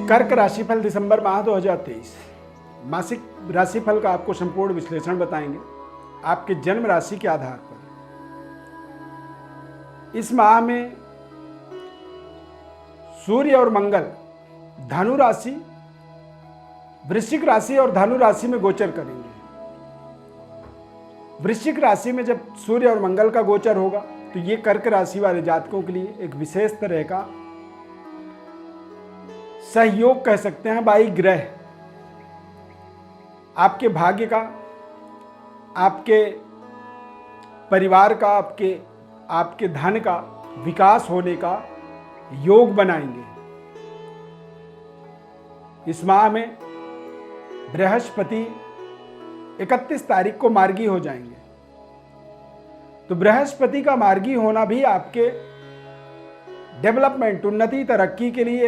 कर्क राशिफल दिसंबर माह 2023 मासिक राशिफल का आपको संपूर्ण विश्लेषण बताएंगे आपके जन्म राशि के आधार पर। इस माह में सूर्य और मंगल धनु राशि, वृश्चिक राशि और धनु राशि में गोचर करेंगे। वृश्चिक राशि में जब सूर्य और मंगल का गोचर होगा तो ये कर्क राशि वाले जातकों के लिए एक विशेष तरह का सहयोग कह सकते हैं। बाई ग्रह आपके भाग्य का, आपके परिवार का, आपके धन का विकास होने का योग बनाएंगे। इस माह में बृहस्पति 31 तारीख को मार्गी हो जाएंगे। तो बृहस्पति का मार्गी होना भी आपके डेवलपमेंट, उन्नति, तरक्की के लिए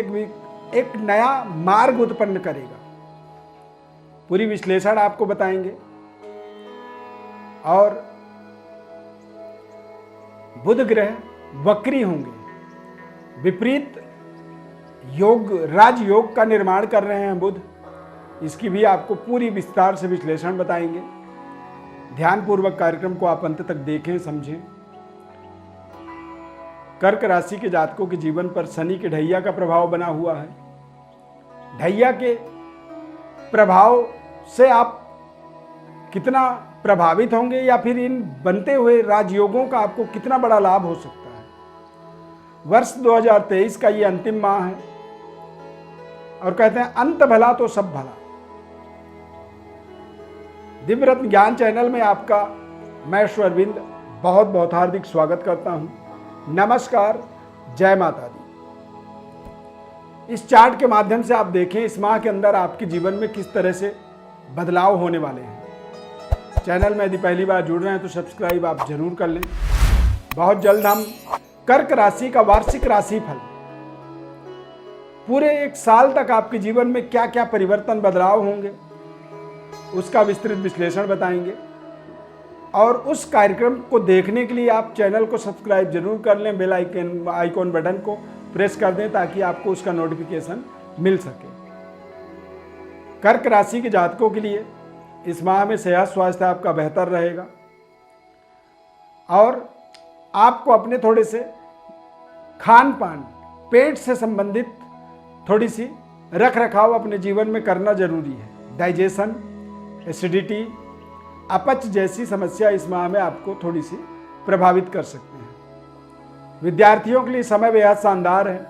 एक नया मार्ग उत्पन्न करेगा। पूरी विश्लेषण आपको बताएंगे। और बुध ग्रह वक्री होंगे, विपरीत योग, राजयोग का निर्माण कर रहे हैं बुध। इसकी भी आपको पूरी विस्तार से विश्लेषण बताएंगे। ध्यानपूर्वक कार्यक्रम को आप अंत तक देखें, समझें। कर्क राशि के जातकों के जीवन पर शनि के ढैया का प्रभाव बना हुआ है। ढैया के प्रभाव से आप कितना प्रभावित होंगे या फिर इन बनते हुए राजयोगों का आपको कितना बड़ा लाभ हो सकता है। वर्ष 2023 का ये अंतिम माह है और कहते हैं अंत भला तो सब भला। दिव्य रत्न ज्ञान चैनल में आपका मैं अरविंद बहुत बहुत हार्दिक स्वागत करता हूं। नमस्कार, जय माता दी। इस चार्ट के माध्यम से आप देखें इस माह के अंदर आपके जीवन में किस तरह से बदलाव होने वाले हैं। चैनल में यदि पहली बार जुड़ रहे हैं तो सब्सक्राइब आप जरूर कर लें। बहुत जल्द हम कर्क राशि का वार्षिक राशिफल, पूरे एक साल तक आपके जीवन में क्या क्या परिवर्तन, बदलाव होंगे, उसका विस्तृत विश्लेषण बताएंगे। और उस कार्यक्रम को देखने के लिए आप चैनल को सब्सक्राइब जरूर कर लें। बेल आइकॉन बटन को प्रेस कर दें ताकि आपको उसका नोटिफिकेशन मिल सके। कर्क राशि के जातकों के लिए इस माह में सेहत स्वास्थ्य आपका बेहतर रहेगा और आपको अपने थोड़े से खान पान, पेट से संबंधित थोड़ी सी रख रखाव अपने जीवन में करना जरूरी है। डाइजेशन, एसिडिटी, अपच जैसी समस्या इस माह में आपको थोड़ी सी प्रभावित कर सकते हैं। विद्यार्थियों के लिए समय बेहद शानदार है।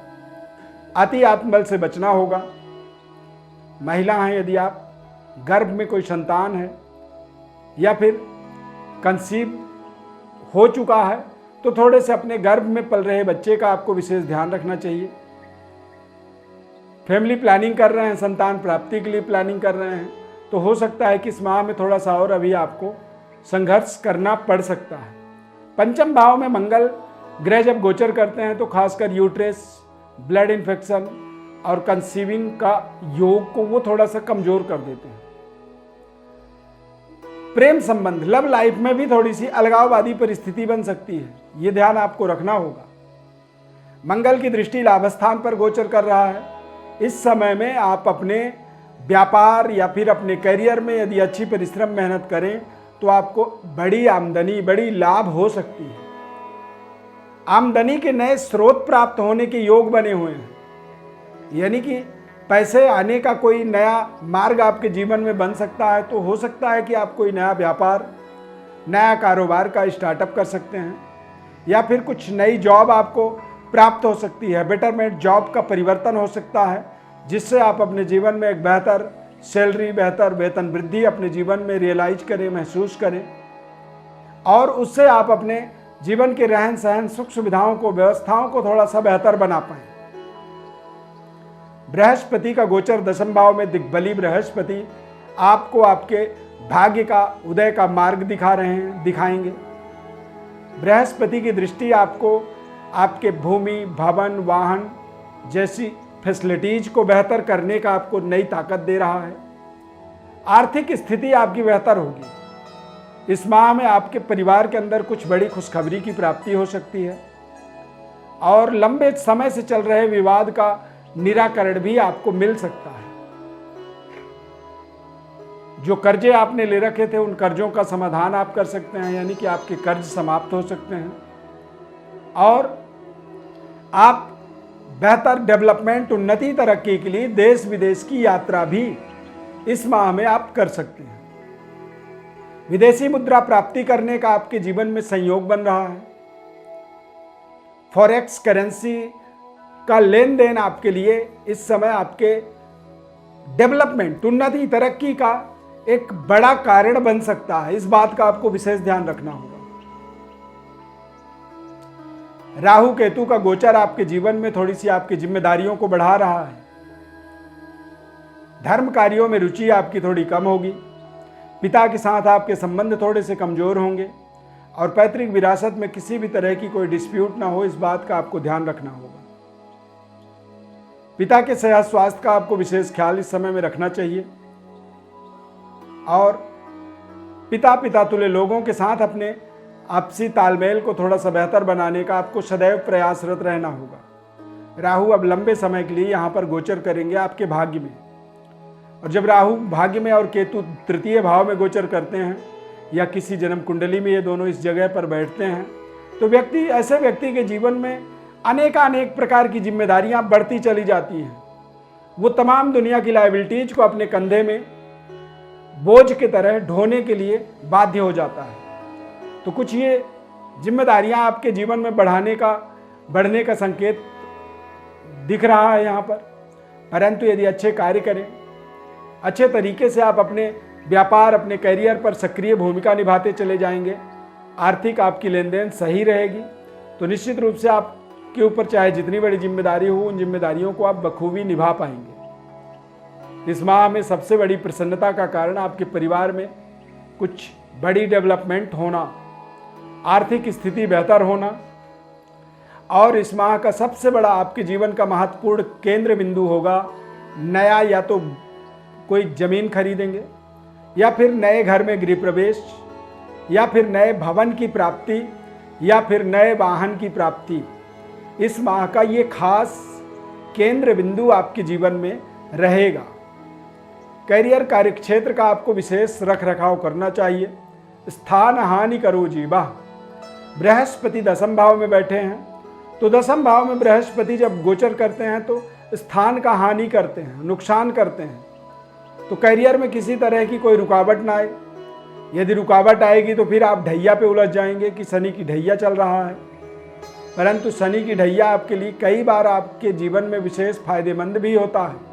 अति आत्मबल से बचना होगा। महिला हैं, यदि आप गर्भ में कोई संतान है या फिर कंसीव हो चुका है तो थोड़े से अपने गर्भ में पल रहे बच्चे का आपको विशेष ध्यान रखना चाहिए। फैमिली प्लानिंग कर रहे हैं, संतान प्राप्ति के लिए प्लानिंग कर रहे हैं तो हो सकता है कि इस माह में थोड़ा सा और अभी आपको संघर्ष करना पड़ सकता है। पंचम भाव में मंगल ग्रह जब गोचर करते हैं तो खासकर यूट्रेस, ब्लड इन्फेक्शन और कंसीविंग का योग को वो थोड़ा सा कमजोर कर देते हैं। प्रेम संबंध, लव लाइफ में भी थोड़ी सी अलगाववादी परिस्थिति बन सकती है, ये ध्यान आपको रखना होगा। मंगल की दृष्टि लाभस्थान पर गोचर कर रहा है। इस समय में आप अपने व्यापार या फिर अपने करियर में यदि अच्छी परिश्रम मेहनत करें तो आपको बड़ी आमदनी, बड़ी लाभ हो सकती है। आमदनी के नए स्रोत प्राप्त होने के योग बने हुए हैं, यानी कि पैसे आने का कोई नया मार्ग आपके जीवन में बन सकता है। तो हो सकता है कि आप कोई नया व्यापार, नया कारोबार का स्टार्टअप कर सकते हैं या फिर कुछ नई जॉब आपको प्राप्त हो सकती है। बेटरमेंट जॉब का परिवर्तन हो सकता है जिससे आप अपने जीवन में एक बेहतर सैलरी, बेहतर वेतन वृद्धि अपने जीवन में रियलाइज करें, महसूस करें और उससे आप अपने जीवन के रहन सहन, सुख सुविधाओं को, व्यवस्थाओं को थोड़ा सा बेहतर बना पाएं। बृहस्पति का गोचर दशम भाव में, दिग्बली बृहस्पति आपको आपके भाग्य का, उदय का मार्ग दिखाएंगे। बृहस्पति की दृष्टि आपको आपके भूमि, भवन, वाहन जैसी फैसिलिटीज को बेहतर करने का आपको नई ताकत दे रहा है। आर्थिक स्थिति आपकी बेहतर होगी। इस माह में आपके परिवार के अंदर कुछ बड़ी खुशखबरी की प्राप्ति हो सकती है और लंबे समय से चल रहे विवाद का निराकरण भी आपको मिल सकता है। जो कर्जे आपने ले रखे थे उन कर्जों का समाधान आप कर सकते हैं, यानी कि आपके कर्ज समाप्त हो सकते हैं और आप बेहतर डेवलपमेंट, उन्नति, तरक्की के लिए देश विदेश की यात्रा भी इस माह में आप कर सकते हैं। विदेशी मुद्रा प्राप्ति करने का आपके जीवन में संयोग बन रहा है। फॉरेक्स करेंसी का लेन देन आपके लिए इस समय आपके डेवलपमेंट, उन्नति, तरक्की का एक बड़ा कारण बन सकता है। इस बात का आपको विशेष ध्यान रखना होगा। राहु केतु का गोचर आपके जीवन में थोड़ी सी आपकी जिम्मेदारियों को बढ़ा रहा है। धर्म कार्यों में रुचि आपकी थोड़ी कम होगी। पिता के साथ आपके संबंध थोड़े से कमजोर होंगे और पैतृक विरासत में किसी भी तरह की कोई डिस्प्यूट ना हो, इस बात का आपको ध्यान रखना होगा। पिता के सेहत स्वास्थ्य का आपको विशेष ख्याल इस समय में रखना चाहिए और पिता तुल्य लोगों के साथ अपने आपसी तालमेल को थोड़ा सा बेहतर बनाने का आपको सदैव प्रयासरत रहना होगा। राहु अब लंबे समय के लिए यहाँ पर गोचर करेंगे आपके भाग्य में, और जब राहु भाग्य में और केतु तृतीय भाव में गोचर करते हैं या किसी जन्म कुंडली में ये दोनों इस जगह पर बैठते हैं तो ऐसे व्यक्ति के जीवन में अनेक प्रकार की जिम्मेदारियां बढ़ती चली जाती हैं। वो तमाम दुनिया की लायबिलिटीज को अपने कंधे में बोझ की तरह ढोने के लिए बाध्य हो जाता है। तो कुछ ये जिम्मेदारियां आपके जीवन में बढ़ने का संकेत दिख रहा है यहाँ पर। परंतु यदि अच्छे कार्य करें, अच्छे तरीके से आप अपने व्यापार, अपने करियर पर सक्रिय भूमिका निभाते चले जाएंगे, आर्थिक आपकी लेन देन सही रहेगी, तो निश्चित रूप से आपके ऊपर चाहे जितनी बड़ी जिम्मेदारी हो, उन जिम्मेदारियों को आप बखूबी निभा पाएंगे। इस माह में सबसे बड़ी प्रसन्नता का कारण आपके परिवार में कुछ बड़ी डेवलपमेंट होना, आर्थिक स्थिति बेहतर होना, और इस माह का सबसे बड़ा आपके जीवन का महत्वपूर्ण केंद्र बिंदु होगा नया, या तो कोई जमीन खरीदेंगे या फिर नए घर में गृह प्रवेश या फिर नए भवन की प्राप्ति या फिर नए वाहन की प्राप्ति। इस माह का ये खास केंद्र बिंदु आपके जीवन में रहेगा। करियर, कार्यक्षेत्र का आपको विशेष रख रखाव करना चाहिए। स्थान हानि करो जीवा। बृहस्पति दसम भाव में बैठे हैं, तो दसम भाव में बृहस्पति जब गोचर करते हैं तो स्थान का हानि करते हैं, नुकसान करते हैं। तो करियर में किसी तरह की कोई रुकावट ना आए। यदि रुकावट आएगी तो फिर आप ढैया पे उलझ जाएंगे कि शनि की ढैया चल रहा है। परंतु शनि की ढैया आपके लिए कई बार आपके जीवन में विशेष फायदेमंद भी होता है।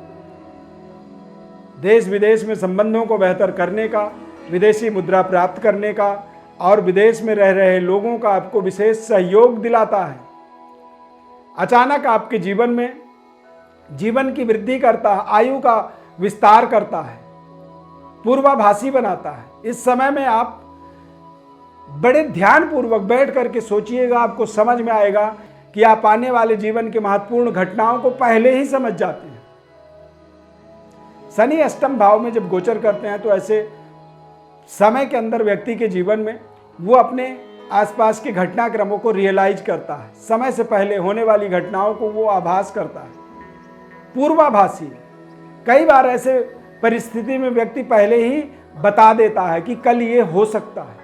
देश विदेश में संबंधों को बेहतर करने का, विदेशी मुद्रा प्राप्त करने का और विदेश में रह रहे लोगों का आपको विशेष सहयोग दिलाता है। अचानक आपके जीवन में जीवन की वृद्धि करता है, आयु का विस्तार करता है, पूर्वाभासी बनाता है। इस समय में आप बड़े ध्यानपूर्वक बैठ करके सोचिएगा, आपको समझ में आएगा कि आप आने वाले जीवन के महत्वपूर्ण घटनाओं को पहले ही समझ जाते हैं। शनि अष्टम भाव में जब गोचर करते हैं तो ऐसे समय के अंदर व्यक्ति के जीवन में वो अपने आसपास के घटनाक्रमों को रियलाइज करता है। समय से पहले होने वाली घटनाओं को वो आभास करता है, पूर्वाभासी। कई बार ऐसे परिस्थिति में व्यक्ति पहले ही बता देता है कि कल ये हो सकता है,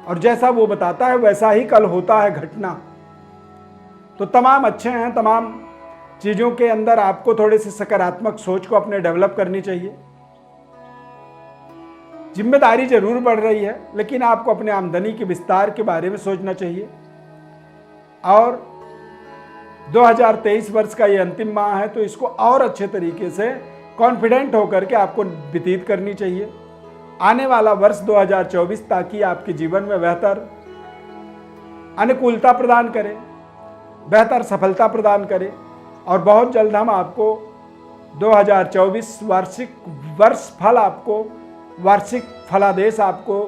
और जैसा वो बताता है वैसा ही कल होता है घटना। तो तमाम अच्छे हैं। तमाम चीज़ों के अंदर आपको थोड़े से सकारात्मक सोच को अपने डेवलप करनी चाहिए। जिम्मेदारी जरूर बढ़ रही है, लेकिन आपको अपने आमदनी के विस्तार के बारे में सोचना चाहिए। और 2023 वर्ष का ये अंतिम माह है, तो इसको और अच्छे तरीके से कॉन्फिडेंट होकर के आपको व्यतीत करनी चाहिए। आने वाला वर्ष 2024 ताकि आपके जीवन में बेहतर अनुकूलता प्रदान करे, बेहतर सफलता प्रदान करे, और बहुत जल्द हम आपको 2024 वार्षिक फलादेश आपको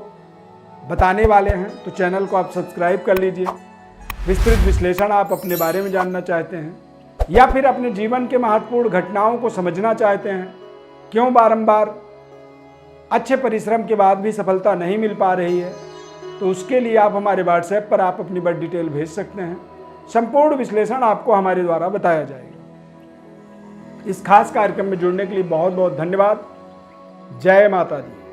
बताने वाले हैं। तो चैनल को आप सब्सक्राइब कर लीजिए। विस्तृत विश्लेषण आप अपने बारे में जानना चाहते हैं या फिर अपने जीवन के महत्वपूर्ण घटनाओं को समझना चाहते हैं, क्यों बारंबार अच्छे परिश्रम के बाद भी सफलता नहीं मिल पा रही है, तो उसके लिए आप हमारे व्हाट्सएप पर आप अपनी बड़ी डिटेल भेज सकते हैं। संपूर्ण विश्लेषण आपको हमारे द्वारा बताया जाएगा। इस खास कार्यक्रम में जुड़ने के लिए बहुत बहुत धन्यवाद। जय माता दी।